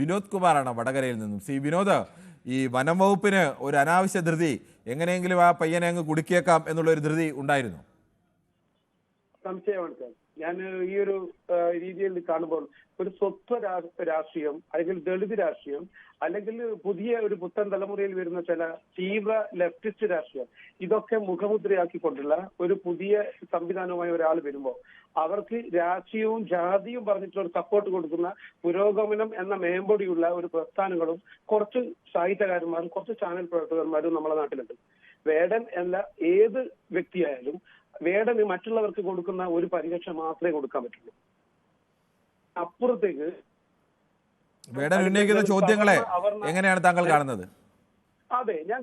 വിനോദ് കുമാറാണ് വടകരയിൽ നിന്നും. സി വിനോദ്, ഈ വനം വകുപ്പിന് ഒരു അനാവശ്യ ധൃതി, എങ്ങനെയെങ്കിലും ആ പയ്യനെ അങ്ങ് കുടുക്കിയേക്കാം എന്നുള്ള ഒരു ധൃതി ഉണ്ടായിരുന്നു. സംശയമാണ് സാർ. ഞാൻ ഈ ഒരു രീതിയിൽ കാണുമ്പോൾ ഒരു സ്വത്വ രാഷ്ട്രീയം അല്ലെങ്കിൽ ദളിത് രാഷ്ട്രീയം അല്ലെങ്കിൽ പുതിയ ഒരു പുത്തൻ തലമുറയിൽ വരുന്ന ചില തീവ്ര ലെഫ്റ്റിസ്റ്റ് രാഷ്ട്രീയം ഇതൊക്കെ മുഖമുദ്രയാക്കിക്കൊണ്ടുള്ള ഒരു പുതിയ സംവിധാനവുമായി ഒരാൾ വരുമ്പോൾ അവർക്ക് രാഷ്ട്രീയവും ജാതിയും പറഞ്ഞിട്ടുള്ള ഒരു സപ്പോർട്ട് കൊടുക്കുന്ന പുരോഗമനം എന്ന മേമ്പൊടിയുള്ള ഒരു പ്രസ്ഥാനങ്ങളും കുറച്ച് സാഹിത്യകാരന്മാരും കുറച്ച് ചാനൽ പ്രവർത്തകന്മാരും നമ്മുടെ നാട്ടിലുണ്ട്. വേടൻ എന്ന ഏത് വ്യക്തിയായാലും വേടന് മറ്റുള്ളവർക്ക് കൊടുക്കുന്ന ഒരു പരിരക്ഷ മാത്രമേ കൊടുക്കാൻ പറ്റുള്ളൂ. അപ്പുറത്തേക്ക് വേടൻ ഉന്നയിക്കുന്ന ചോദ്യങ്ങളെ എങ്ങനെയാണ് താങ്കൾ കാണുന്നത്?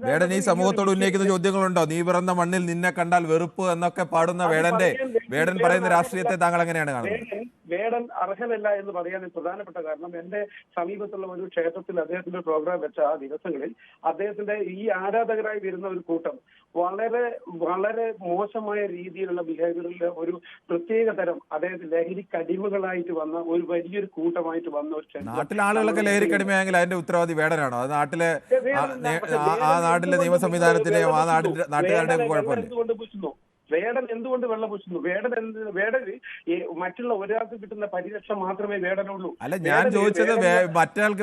വേടൻ ഈ സമൂഹത്തോട് ഉന്നയിക്കുന്ന ചോദ്യങ്ങളുണ്ടോ? നീ പിറന്ന മണ്ണിൽ നിന്നെ കണ്ടാൽ വെറുപ്പ് എന്നൊക്കെ പാടുന്ന വേടൻ പറയുന്ന രാഷ്ട്രീയത്തെ താങ്കൾ എങ്ങനെയാണ് കാണുന്നത്? വേടൻ അർഹനല്ല എന്ന് പറയാൻ പ്രധാനപ്പെട്ട കാരണം എന്റെ സമീപത്തുള്ള ഒരു ക്ഷേത്രത്തിൽ അദ്ദേഹത്തിന്റെ പ്രോഗ്രാം വെച്ച ആ ദിവസങ്ങളിൽ അദ്ദേഹത്തിന്റെ ഈ ആരാധകരായി വരുന്ന ഒരു കൂട്ടം വളരെ വളരെ മോശമായ രീതിയിലുള്ള ബിഹേവിയറിലെ ഒരു പ്രത്യേക തരം അദ്ദേഹത്തിന് ലഹരിക്ക് അടിമകളായിട്ട് വന്ന ഒരു വലിയൊരു കൂട്ടമായിട്ട് വന്ന ഒരു നാട്ടിലെ ആളുകളൊക്കെ ലഹരിക്ക് അടിമയാണെങ്കിൽ അതിന്റെ ഉത്തരവാദി വേടനാണോ? അത് ആ നാട്ടിലെ നിയമ സംവിധാനത്തിന്റെയും ആ നാട്ടുകാരുടെയും കുഴപ്പമില്ല. വേടൻ എന്തുകൊണ്ട് വെള്ളം പൂശുന്നു? വേടന് മറ്റുള്ള ഒരാൾക്ക് കിട്ടുന്ന പരിരക്ഷ മാത്രമേ വേടനുള്ളൂ. അല്ല, ഞാൻ ചോദിച്ചത്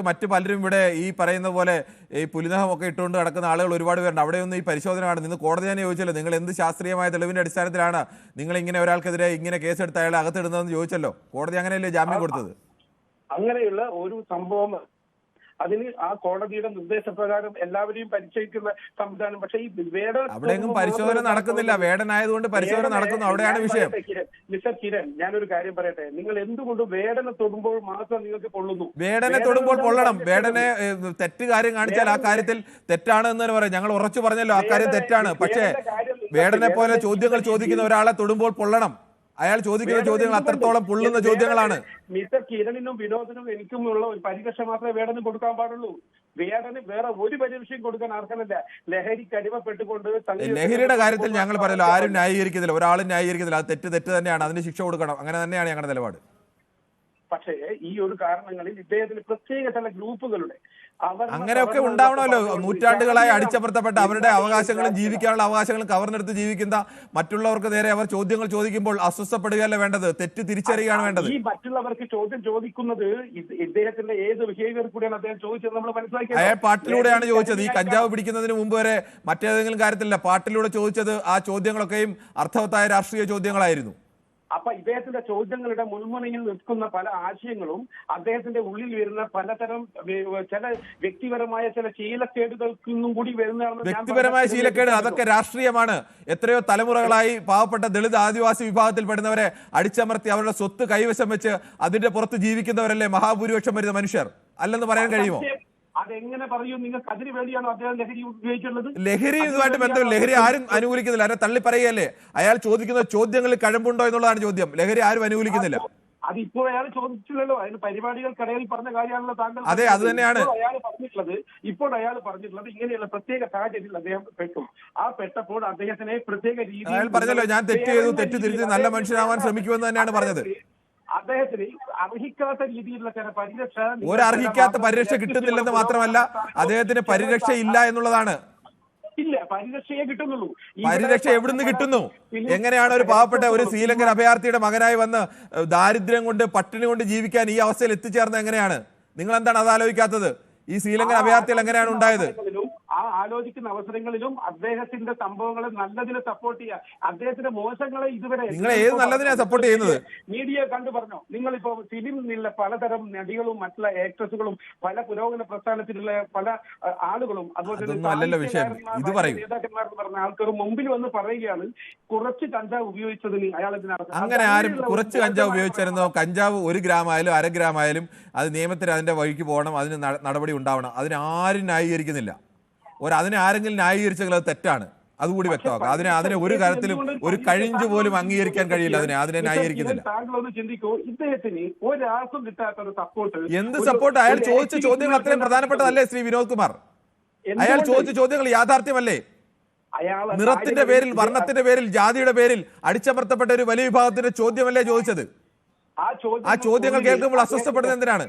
മറ്റു പലരും ഇവിടെ ഈ പറയുന്ന പോലെ ഈ പുലിനഹമൊക്കെ ഇട്ടുകൊണ്ട് നടക്കുന്ന ആളുകൾ ഒരുപാട് പേരുണ്ട്. അവിടെയൊന്നും ഈ പരിശോധന ആണ്. നിങ്ങൾ കോടതി തന്നെ ചോദിച്ചല്ലോ, നിങ്ങൾ എന്ത് ശാസ്ത്രീയമായ തെളിവിന്റെ അടിസ്ഥാനത്തിലാണ് നിങ്ങൾ ഇങ്ങനെ ഒരാൾക്കെതിരെ ഇങ്ങനെ കേസെടുത്ത് അയാളെ അകത്തിടുന്നതെന്ന് ചോദിച്ചല്ലോ. കോടതി അങ്ങനെയല്ലേ ജാമ്യം കൊടുത്തത്? അങ്ങനെയുള്ള ഒരു സംഭവം അതിന് ആ കോടതിയുടെ നിർദ്ദേശപ്രകാരം എല്ലാവരെയും പരിശോധിക്കുന്ന സംവിധാനം. പക്ഷേ ഈ അവിടെയെങ്കിലും പരിശോധന നടക്കുന്നില്ല. വേടനായതുകൊണ്ട് പരിശോധന നടക്കുന്നു, അവിടെയാണ് വിഷയം. മിസ്റ്റർ കിരൺ, ഞാനൊരു കാര്യം പറയട്ടെ. നിങ്ങൾ എന്തുകൊണ്ട് വേടനെ തൊടുമ്പോൾ മാത്രം നിങ്ങൾക്ക് പൊള്ളുന്നു? വേടനെ തൊടുമ്പോൾ പൊള്ളണം. വേടനെ തെറ്റ് കാര്യം കാണിച്ചാൽ ആ കാര്യത്തിൽ തെറ്റാണ് എന്ന് തന്നെ പറയാം. ഞങ്ങൾ ഉറച്ചു പറഞ്ഞല്ലോ ആ കാര്യം തെറ്റാണ്. പക്ഷേ വേടനെ പോലെ ചോദ്യങ്ങൾ ചോദിക്കുന്ന ഒരാളെ തൊടുമ്പോൾ പൊള്ളണം. അയാൾ ചോദിക്കുന്ന ചോദ്യങ്ങൾ അത്രത്തോളം പൊള്ളുന്ന ചോദ്യങ്ങളാണ്. മിസ്റ്റർ കിരണിനും വിനോദിനും എനിക്കുമുള്ള ഒരു പരിരക്ഷ മാത്രമേ വേടന് കൊടുക്കാൻ പാടുള്ളൂ. വേടന് വേറെ ഒരു പരിരക്ഷയും കൊടുക്കാൻ അർഹനല്ല. ലഹരിക്ക് അടിമപ്പെട്ടുകൊണ്ട് ലഹരിയുടെ കാര്യത്തിൽ ഞങ്ങൾ പറയല്ലോ, ആരും ന്യായീകരിക്കുന്നില്ല, ഒരാളും ന്യായീകരിക്കുന്നില്ല. അത് തെറ്റ് തന്നെയാണ്, അതിന് ശിക്ഷ കൊടുക്കണം. അങ്ങനെ തന്നെയാണ് ഞങ്ങളുടെ നിലപാട്. പക്ഷേ ഈ ഒരു കാരണങ്ങളിൽ ഇദ്ദേഹത്തിന് പ്രത്യേക ചില ഗ്രൂപ്പുകളുടെ അങ്ങനെയൊക്കെ ഉണ്ടാവണമല്ലോ. നൂറ്റാണ്ടുകളായി അടിച്ചമർത്തപ്പെട്ട അവരുടെ അവകാശങ്ങളും ജീവിക്കാനുള്ള അവകാശങ്ങളും കവർന്നെടുത്ത് ജീവിക്കുന്ന മറ്റുള്ളവർക്ക് നേരെ അവർ ചോദ്യങ്ങൾ ചോദിക്കുമ്പോൾ അസ്വസ്ഥപ്പെടുകയല്ല വേണ്ടത്, തെറ്റ് തിരിച്ചറിയുകയാണ് വേണ്ടത്. ഈ മറ്റുള്ളവർക്ക് ചോദ്യം ചോദിക്കുന്നത് ഇദ്ദേഹത്തിന്റെ ഏത് ബിഹേവിയർ കൂടെയാണ് അദ്ദേഹം ചോദിച്ചത് നമ്മൾ മനസ്സിലാക്കി. അയാൾ പാട്ടിലൂടെയാണ് ചോദിച്ചത്. ഈ കഞ്ചാവ് പിടിക്കുന്നതിന് മുമ്പ് വരെ മറ്റേതെങ്കിലും കാര്യത്തിലല്ല, പാട്ടിലൂടെ ചോദിച്ചത്. ആ ചോദ്യങ്ങളൊക്കെയും അർത്ഥവത്തായ രാഷ്ട്രീയ ചോദ്യങ്ങളായിരുന്നു. അപ്പൊ ഇദ്ദേഹത്തിന്റെ ചോദ്യങ്ങളുടെ മുൾമുനയിൽ നിൽക്കുന്ന പല ആശയങ്ങളും അദ്ദേഹത്തിന്റെ ഉള്ളിൽ വരുന്ന പലതരം ചില വ്യക്തിപരമായ ചില ശീലക്കേടുകൾക്കും കൂടി വരുന്നതാണ്. വ്യക്തിപരമായ ശീലക്കേട് അതൊക്കെ രാഷ്ട്രീയമാണ്. എത്രയോ തലമുറകളായി പാവപ്പെട്ട ദളിത് ആദിവാസി വിഭാഗത്തിൽപ്പെടുന്നവരെ അടിച്ചമർത്തി അവരുടെ സ്വത്ത് കൈവശം വെച്ച് അതിന്റെ പുറത്ത് ജീവിക്കുന്നവരല്ലേ മഹാഭൂരിപക്ഷം വരുന്ന മനുഷ്യർ. അല്ലെന്ന് പറയാൻ കഴിയുമോ? അതെങ്ങനെ പറയും? നിങ്ങൾക്ക് അതിന് വേണ്ടിയാണോ അദ്ദേഹം ലഹരി ഉപയോഗിച്ചുള്ളത്? ലഹരി ഇതുമായിട്ട് ബന്ധമില്ല. ലഹരി ആരും അനുകൂലിക്കുന്നില്ല. അതിനെ തള്ളി പറയുകയല്ലേ. അയാൾ ചോദിക്കുന്ന ചോദ്യങ്ങളിൽ കഴമ്പുണ്ടോ എന്നുള്ളതാണ് ചോദ്യം. ലഹരി ആരും അനുകൂലിക്കുന്നില്ല. അതിപ്പോൾ അയാൾ ചോദിച്ചില്ലല്ലോ. അതിന് പരിപാടികൾക്കിടയിൽ പറഞ്ഞ കാര്യമാണല്ലോ താങ്കൾ. അതെ, അത് തന്നെയാണ് ഇപ്പോൾ അയാൾ പറഞ്ഞിട്ടുള്ളത്. ഇങ്ങനെയുള്ള പ്രത്യേക സാഹചര്യത്തിൽ അദ്ദേഹം പെട്ടു. ആ പെട്ടപ്പോൾ അദ്ദേഹത്തിനെ പ്രത്യേക രീതിയിൽ അയാൾ പറഞ്ഞല്ലോ, ഞാൻ തെറ്റ് ചെയ്തു, തെറ്റ് തിരുത്തി നല്ല മനുഷ്യനാവാൻ ശ്രമിക്കുമെന്ന് തന്നെയാണ് പറഞ്ഞത്. അദ്ദേഹത്തിന് അർഹിക്കാത്ത രീതിയിലുള്ള ചില പരിരക്ഷ, ഒരർഹിക്കാത്ത പരിരക്ഷ കിട്ടുന്നില്ലെന്ന് മാത്രമല്ല, അദ്ദേഹത്തിന് പരിരക്ഷ ഇല്ല എന്നുള്ളതാണ്. ഇല്ല, പരിരക്ഷയെ കിട്ടുന്നുള്ളൂ. പരിരക്ഷ എവിടുന്ന് കിട്ടുന്നു? എങ്ങനെയാണ് ഒരു പാവപ്പെട്ട ഒരു ശ്രീലങ്കൻ അഭയാർത്ഥിയുടെ മകനായി വന്ന് ദാരിദ്ര്യം കൊണ്ട് പട്ടിണി കൊണ്ട് ജീവിക്കാൻ ഈ അവസ്ഥയിൽ എത്തിച്ചേർന്നത് എങ്ങനെയാണ്? നിങ്ങൾ എന്താണ് അത് ആലോചിക്കാത്തത്? ഈ ശ്രീലങ്കൻ അഭയാർത്ഥികൾ എങ്ങനെയാണ് ഉണ്ടായത്? ആ ആലോചിക്കുന്ന അവസരങ്ങളിലും അദ്ദേഹത്തിന്റെ സംഭവങ്ങളെ നല്ലതിനെ സപ്പോർട്ട് ചെയ്യുക, അദ്ദേഹത്തിന്റെ മോശങ്ങളെ ഇതുവരെ. നിങ്ങൾ ഏത് നല്ലതിനെയാണ് സപ്പോർട്ട് ചെയ്യുന്നത്? മീഡിയ കണ്ടു പറഞ്ഞോ. നിങ്ങളിപ്പോ ഫിലിമിലുള്ള പലതരം നടികളും മറ്റുള്ള ആക്ട്രസുകളും പല പുരോഗമന പ്രസ്ഥാനത്തിലുള്ള പല ആളുകളും അതുപോലെ നേതാക്കന്മാരെന്ന് പറഞ്ഞ ആൾക്കാർ മുമ്പിൽ വന്ന് പറയുകയാണ് കുറച്ച് കഞ്ചാവ് ഉപയോഗിച്ചതിന് അയാൾ. അങ്ങനെ ആരും കുറച്ച് കഞ്ചാവ് ഉപയോഗിച്ചിരുന്നോ? കഞ്ചാവ് 1 ഗ്രാം ആയാലും 1/2 ഗ്രാം ആയാലും അത് നിയമത്തിന് അതിന്റെ വഴിക്ക് പോകണം, അതിന് നടപടി ഉണ്ടാവണം. അതിനാരും ന്യായീകരിക്കുന്നില്ല. അതിനെ ആരെങ്കിലും ന്യായീകരിച്ചെങ്കിൽ അത് തെറ്റാണ്. അതുകൂടി വ്യക്തമാക്കാം. അതിനെ ഒരു കാര്യത്തിലും ഒരു കഴിഞ്ഞു പോലും അംഗീകരിക്കാൻ കഴിയില്ല. അതിനെ ന്യായീകരിക്കുന്നില്ല. താങ്കളൊന്ന് ചിന്തിക്കൂ, ഇദ്ദേഹത്തിന് ഒരാൾക്കും കിട്ടാത്ത ഒരു സപ്പോർട്ട്. എന്ത് സപ്പോർട്ട്? അയാൾ ചോദിച്ച ചോദ്യങ്ങൾ അത്രയും പ്രധാനപ്പെട്ടതല്ലേ ശ്രീ വിനോദ് കുമാർ? അയാൾ ചോദിച്ച ചോദ്യങ്ങൾ യാഥാർത്ഥ്യമല്ലേ? നിറത്തിന്റെ പേരിൽ, വർണ്ണത്തിന്റെ പേരിൽ, ജാതിയുടെ പേരിൽ അടിച്ചമർത്തപ്പെട്ട ഒരു വലിയ വിഭാഗത്തിന്റെ ചോദ്യമല്ലേ ചോദിച്ചത്? ആ ചോദ്യങ്ങൾ കേൾക്കുമ്പോൾ അസ്വസ്ഥപ്പെടുന്നത് എന്തിനാണ്?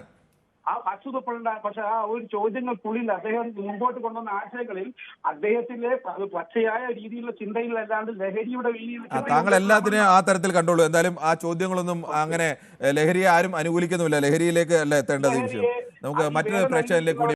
അത്ഭുതപ്പെടേണ്ട. പക്ഷെ ആ ഒരു ചോദ്യങ്ങൾക്കുള്ളിൽ അദ്ദേഹം മുമ്പോട്ട് കൊണ്ടുവന്ന ആശയങ്ങളിൽ അദ്ദേഹത്തിന്റെ പച്ചയായ രീതിയിലുള്ള ചിന്തയിലല്ലാണ്ട് ലഹരിയുടെ താങ്കൾ എല്ലാത്തിനെയും ആ തരത്തിൽ കണ്ടോളൂ. എന്തായാലും ആ ചോദ്യങ്ങളൊന്നും അങ്ങനെ ലഹരിയെ ആരും അനുകൂലിക്കുന്നുമില്ല. ലഹരിയിലേക്ക് അല്ല എത്തേണ്ടത് ഈ വിഷയം. നമുക്ക് മറ്റൊരു പ്രേക്ഷകരിലേക്ക് കൂടി